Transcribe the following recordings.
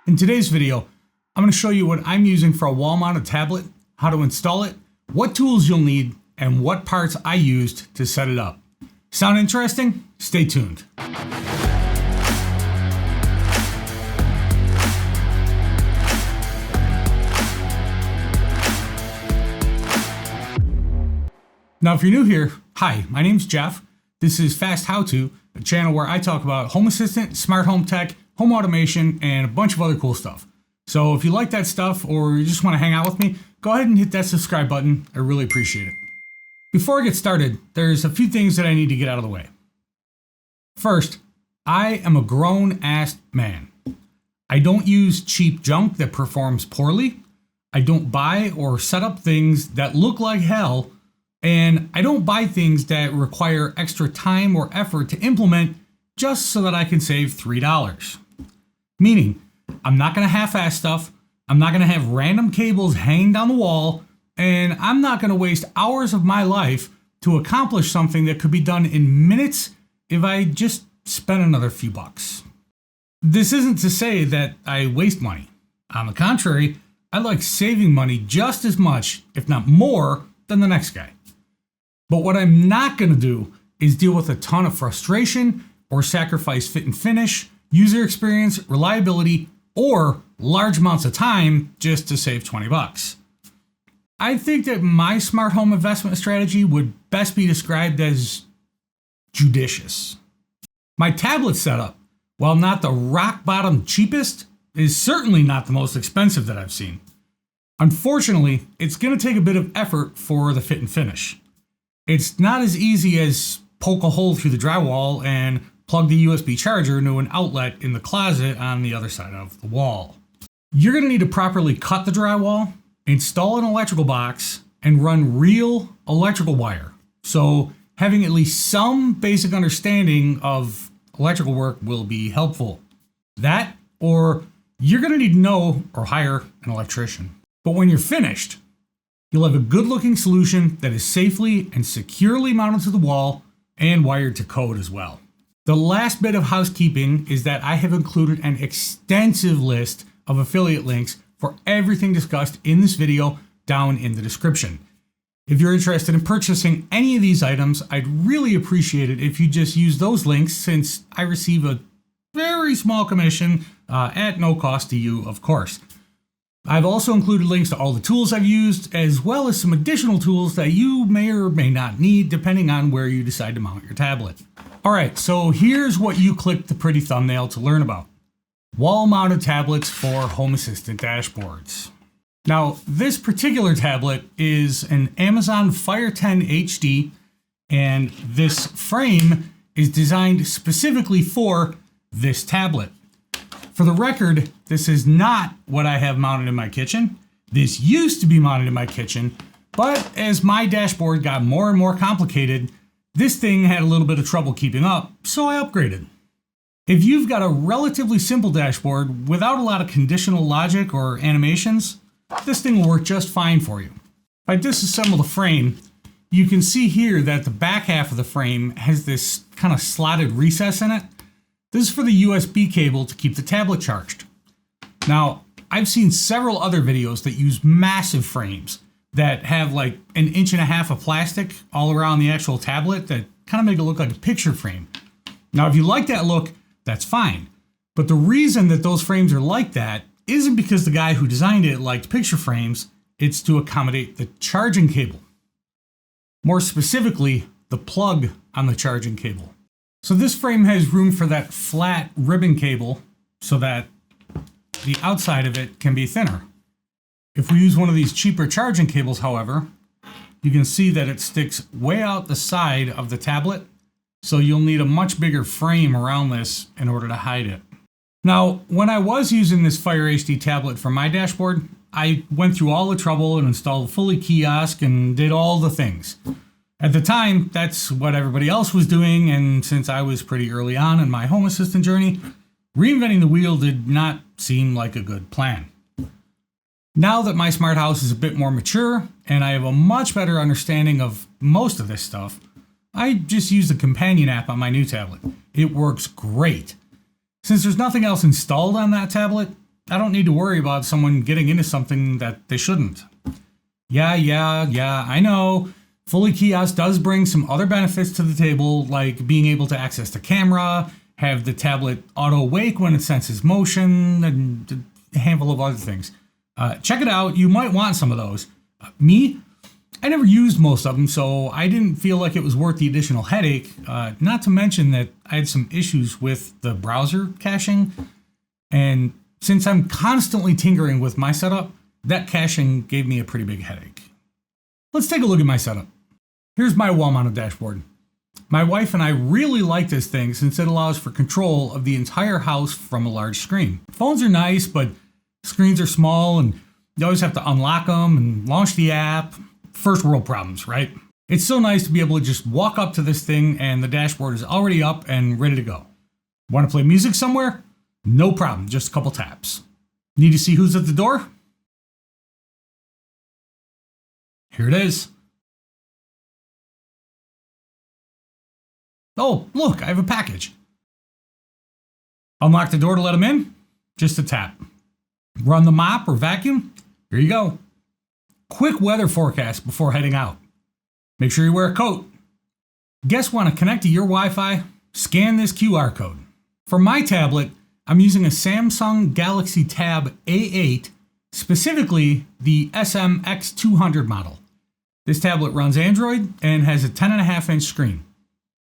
In today's video, I'm going to show you what I'm using for a wall-mounted tablet, how to install it, what tools you'll need, and what parts I used to set it up. Sound interesting? Stay tuned. Now, if you're new here, hi, my name's Jeff. This is Fast How To, a channel where I talk about home assistant, smart home tech, home automation, and a bunch of other cool stuff. So if you like that stuff or you just want to hang out with me, go ahead and hit that subscribe button. I really appreciate it. Before I get started, there's a few things that I need to get out of the way. First, I am a grown-ass man. I don't use cheap junk that performs poorly. I don't buy or set up things that look like hell. And I don't buy things that require extra time or effort to implement just so that I can save $3. Meaning, I'm not going to half-ass stuff, I'm not going to have random cables hanging down the wall, and I'm not going to waste hours of my life to accomplish something that could be done in minutes if I just spent another few bucks. This isn't to say that I waste money. On the contrary, I like saving money just as much, if not more, than the next guy. But what I'm not going to do is deal with a ton of frustration or sacrifice fit and finish, user experience, reliability, or large amounts of time just to save 20 bucks. I think that my smart home investment strategy would best be described as judicious. My tablet setup, while not the rock bottom cheapest, is certainly not the most expensive that I've seen. Unfortunately, it's going to take a bit of effort for the fit and finish. It's not as easy as poke a hole through the drywall and plug the USB charger into an outlet in the closet on the other side of the wall. You're going to need to properly cut the drywall, install an electrical box, and run real electrical wire. So having at least some basic understanding of electrical work will be helpful. That, or you're going to need to know or hire an electrician. But when you're finished, you'll have a good-looking solution that is safely and securely mounted to the wall and wired to code as well. The last bit of housekeeping is that I have included an extensive list of affiliate links for everything discussed in this video down in the description. If you're interested in purchasing any of these items, I'd really appreciate it if you just use those links, since I receive a very small commission at no cost to you, of course. I've also included links to all the tools I've used, as well as some additional tools that you may or may not need depending on where you decide to mount your tablet. Alright, so here's what you clicked the pretty thumbnail to learn about. Wall-mounted tablets for home assistant dashboards. Now, this particular tablet is an Amazon Fire 10 HD, and this frame is designed specifically for this tablet. For the record, this is not what I have mounted in my kitchen. This used to be mounted in my kitchen, but as my dashboard got more and more complicated, this thing had a little bit of trouble keeping up, so I upgraded. If you've got a relatively simple dashboard without a lot of conditional logic or animations, this thing will work just fine for you. If I disassemble the frame, you can see here that the back half of the frame has this kind of slotted recess in it. This is for the USB cable to keep the tablet charged. Now, I've seen several other videos that use massive frames that have like 1.5 inches of plastic all around the actual tablet that kind of make it look like a picture frame. Now, if you like that look, that's fine. But the reason that those frames are like that isn't because the guy who designed it liked picture frames, it's to accommodate the charging cable. More specifically, the plug on the charging cable. So this frame has room for that flat ribbon cable so that the outside of it can be thinner. If we use one of these cheaper charging cables, however, you can see that it sticks way out the side of the tablet, so you'll need a much bigger frame around this in order to hide it. Now, when I was using this Fire HD tablet for my dashboard, I went through all the trouble and installed a fully kiosk and did all the things. At the time, that's what everybody else was doing, and since I was pretty early on in my home assistant journey, reinventing the wheel did not seem like a good plan. Now that my smart house is a bit more mature and I have a much better understanding of most of this stuff, I just use the companion app on my new tablet. It works great. Since there's nothing else installed on that tablet, I don't need to worry about someone getting into something that they shouldn't. Yeah, I know. Fully kiosk does bring some other benefits to the table, like being able to access the camera, have the tablet auto wake when it senses motion, and a handful of other things. Check it out. You might want some of those. Me? I never used most of them, so I didn't feel like it was worth the additional headache. Not to mention that I had some issues with the browser caching. And since I'm constantly tinkering with my setup, that caching gave me a pretty big headache. Let's take a look at my setup. Here's my wall-mounted dashboard. My wife and I really like this thing since it allows for control of the entire house from a large screen. Phones are nice, but screens are small and you always have to unlock them and launch the app. First world problems, right? It's so nice to be able to just walk up to this thing and the dashboard is already up and ready to go. Want to play music somewhere? No problem, just a couple taps. Need to see who's at the door? Here it is. Oh, look, I have a package. Unlock the door to let them in? Just a tap. Run the mop or vacuum? Here you go. Quick weather forecast before heading out. Make sure you wear a coat. Guests want to connect to your Wi-Fi? Scan this QR code. For my tablet, I'm using a Samsung Galaxy Tab A8, specifically the SMX200 model. This tablet runs Android and has a 10.5-inch screen.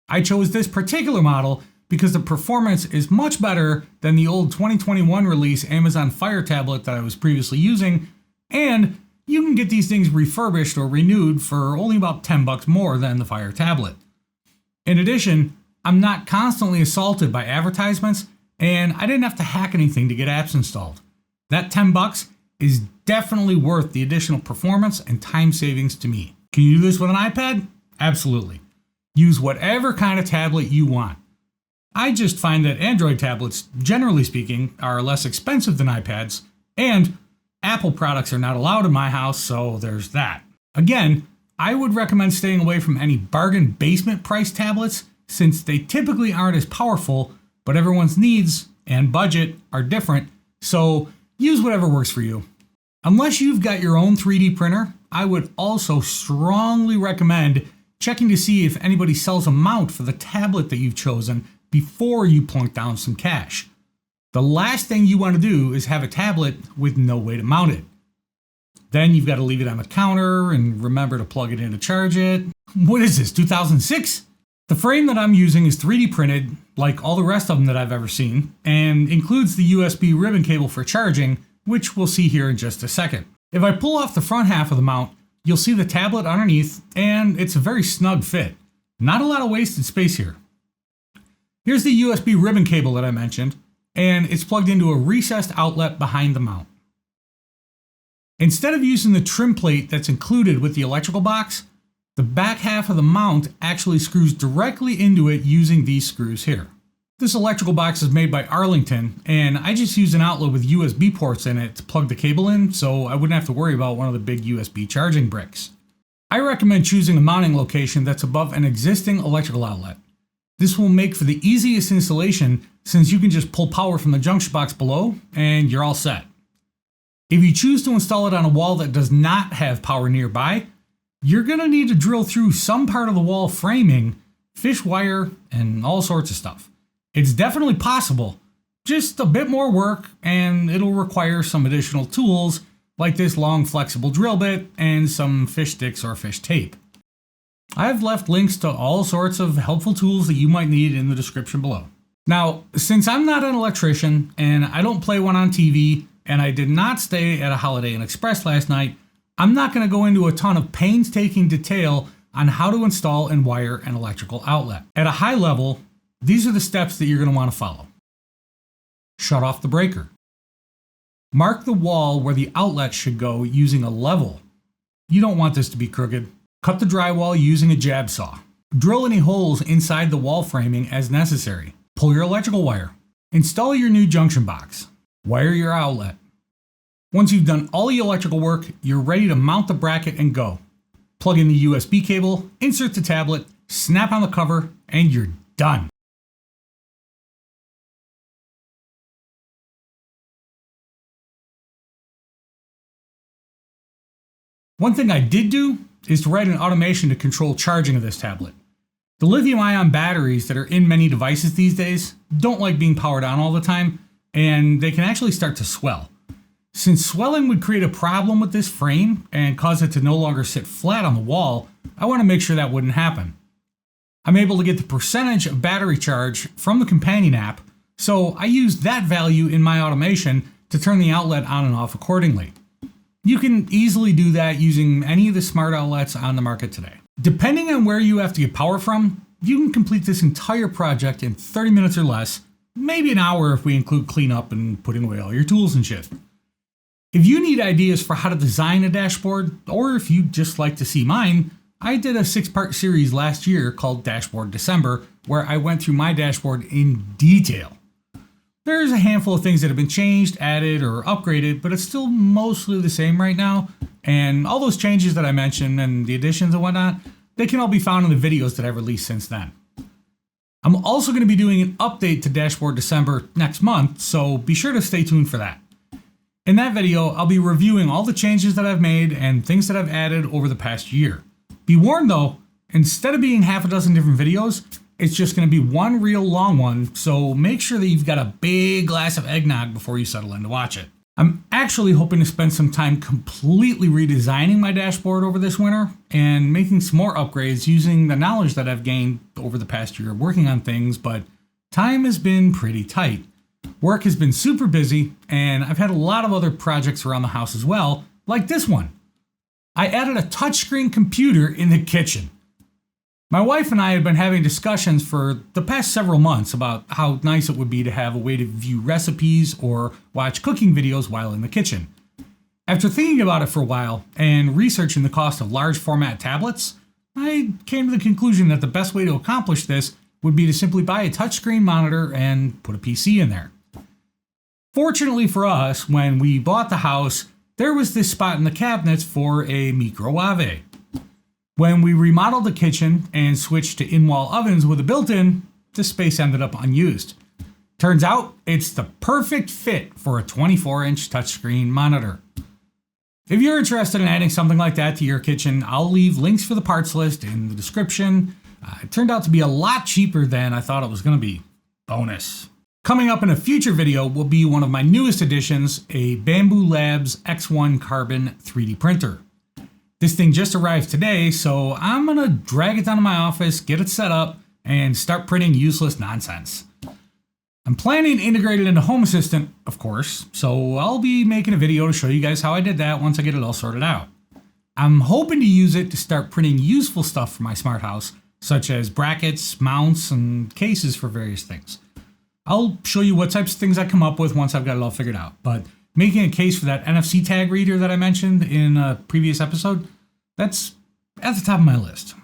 I chose this particular model because the performance is much better than the old 2021 release Amazon Fire tablet that I was previously using, and you can get these things refurbished or renewed for only about $10 more than the Fire tablet. In addition, I'm not constantly assaulted by advertisements, and I didn't have to hack anything to get apps installed. That $10 is definitely worth the additional performance and time savings to me. Can you do this with an iPad? Absolutely. Use whatever kind of tablet you want. I just find that Android tablets, generally speaking, are less expensive than iPads, and Apple products are not allowed in my house, so there's that. Again, I would recommend staying away from any bargain basement price tablets since they typically aren't as powerful, but everyone's needs and budget are different, so use whatever works for you. Unless you've got your own 3D printer, I would also strongly recommend checking to see if anybody sells a mount for the tablet that you've chosen before you plunk down some cash. The last thing you want to do is have a tablet with no way to mount it. Then you've got to leave it on the counter and remember to plug it in to charge it. What is this, 2006? The frame that I'm using is 3D printed, like all the rest of them that I've ever seen, and includes the USB ribbon cable for charging, which we'll see here in just a second. If I pull off the front half of the mount, you'll see the tablet underneath, and it's a very snug fit. Not a lot of wasted space here. Here's the USB ribbon cable that I mentioned, and it's plugged into a recessed outlet behind the mount. Instead of using the trim plate that's included with the electrical box, the back half of the mount actually screws directly into it using these screws here. This electrical box is made by Arlington, and I just use an outlet with USB ports in it to plug the cable in, so I wouldn't have to worry about one of the big USB charging bricks. I recommend choosing a mounting location that's above an existing electrical outlet. This will make for the easiest installation since you can just pull power from the junction box below and you're all set. If you choose to install it on a wall that does not have power nearby, you're going to need to drill through some part of the wall framing, fish wire, and all sorts of stuff. It's definitely possible, just a bit more work, and it'll require some additional tools like this long flexible drill bit and some fish sticks or fish tape. I've left links to all sorts of helpful tools that you might need in the description below. Now, since I'm not an electrician and I don't play one on TV, and I did not stay at a Holiday Inn Express last night, I'm not going to go into a ton of painstaking detail on how to install and wire an electrical outlet. At a high level, these are the steps that you're going to want to follow. Shut off the breaker. Mark the wall where the outlet should go using a level. You don't want this to be crooked. Cut the drywall using a jab saw. Drill any holes inside the wall framing as necessary. Pull your electrical wire. Install your new junction box. Wire your outlet. Once you've done all the electrical work, you're ready to mount the bracket and go. Plug in the USB cable, insert the tablet, snap on the cover, and you're done. One thing I did do is to write an automation to control charging of this tablet. The lithium-ion batteries that are in many devices these days don't like being powered on all the time, and they can actually start to swell. Since swelling would create a problem with this frame and cause it to no longer sit flat on the wall, I want to make sure that wouldn't happen. I'm able to get the percentage of battery charge from the companion app, so I used that value in my automation to turn the outlet on and off accordingly. You can easily do that using any of the smart outlets on the market today. Depending on where you have to get power from, you can complete this entire project in 30 minutes or less, maybe an hour if we include cleanup and putting away all your tools and shit. If you need ideas for how to design a dashboard, or if you'd just like to see mine, I did a 6-part series last year called Dashboard December, where I went through my dashboard in detail. There's a handful of things that have been changed, added, or upgraded, but it's still mostly the same right now. And all those changes that I mentioned and the additions and whatnot, they can all be found in the videos that I've released since then. I'm also going to be doing an update to Dashboard December next month, so be sure to stay tuned for that. In that video, I'll be reviewing all the changes that I've made and things that I've added over the past year. Be warned though, instead of being half a dozen different videos, it's just going to be one real long one, so make sure that you've got a big glass of eggnog before you settle in to watch it. I'm actually hoping to spend some time completely redesigning my dashboard over this winter and making some more upgrades using the knowledge that I've gained over the past year working on things, but time has been pretty tight. Work has been super busy, and I've had a lot of other projects around the house as well, like this one. I added a touchscreen computer in the kitchen. My wife and I had been having discussions for the past several months about how nice it would be to have a way to view recipes or watch cooking videos while in the kitchen. After thinking about it for a while and researching the cost of large format tablets, I came to the conclusion that the best way to accomplish this would be to simply buy a touchscreen monitor and put a PC in there. Fortunately for us, when we bought the house, there was this spot in the cabinets for a microwave. When we remodeled the kitchen and switched to in-wall ovens with a built-in, the space ended up unused. Turns out, it's the perfect fit for a 24-inch touchscreen monitor. If you're interested in adding something like that to your kitchen, I'll leave links for the parts list in the description. It turned out to be a lot cheaper than I thought it was going to be. Bonus. Coming up in a future video will be one of my newest additions, a Bamboo Labs X1 Carbon 3D printer. This thing just arrived today, so I'm gonna drag it down to my office, get it set up, and start printing useless nonsense. I'm planning to integrate it into Home Assistant, of course, so I'll be making a video to show you guys how I did that once I get it all sorted out. I'm hoping to use it to start printing useful stuff for my smart house, such as brackets, mounts, and cases for various things. I'll show you what types of things I come up with once I've got it all figured out, but making a case for that NFC tag reader that I mentioned in a previous episode, that's at the top of my list.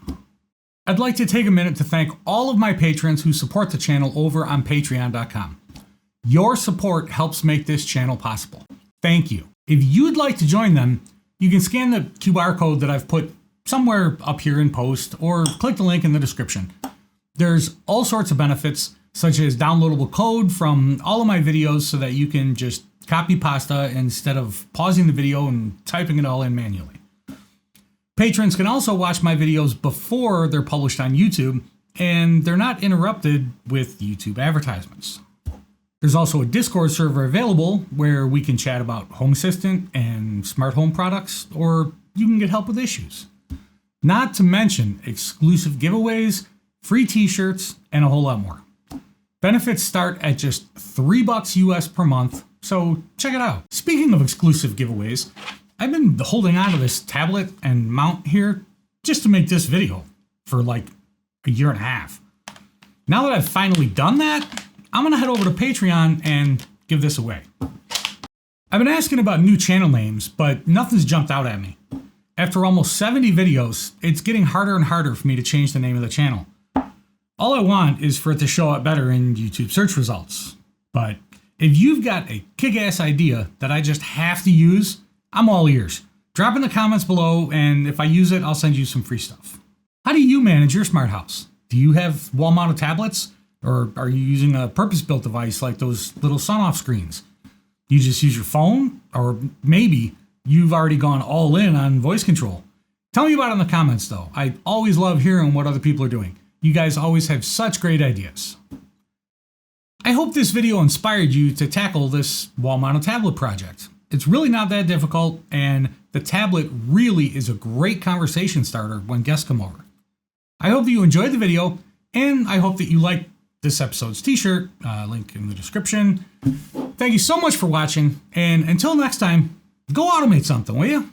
I'd like to take a minute to thank all of my patrons who support the channel over on patreon.com. Your support helps make this channel possible. Thank you. If you'd like to join them, you can scan the QR code that I've put somewhere up here in post or click the link in the description. There's all sorts of benefits, such as downloadable code from all of my videos so that you can just copy pasta instead of pausing the video and typing it all in manually. Patrons can also watch my videos before they're published on YouTube, and they're not interrupted with YouTube advertisements. There's also a Discord server available where we can chat about Home Assistant and smart home products, or you can get help with issues. Not to mention exclusive giveaways, free t-shirts, and a whole lot more. Benefits start at just $3 US per month, so check it out. Speaking of exclusive giveaways, I've been holding on to this tablet and mount here just to make this video for like a year and a half. Now that I've finally done that, I'm gonna head over to Patreon and give this away. I've been asking about new channel names, but nothing's jumped out at me. After almost 70 videos, it's getting harder and harder for me to change the name of the channel. All I want is for it to show up better in YouTube search results. But if you've got a kick-ass idea that I just have to use, I'm all ears. Drop in the comments below, and if I use it, I'll send you some free stuff. How do you manage your smart house? Do you have wall-mounted tablets? Or are you using a purpose-built device like those little sun-off screens? Do you just use your phone? Or maybe you've already gone all in on voice control. Tell me about it in the comments though. I always love hearing what other people are doing. You guys always have such great ideas. I hope this video inspired you to tackle this wall-mounted tablet project. It's really not that difficult, and the tablet really is a great conversation starter when guests come over. I hope that you enjoyed the video, and I hope that you liked this episode's t-shirt, link in the description. Thank you so much for watching, and until next time, go automate something, will you?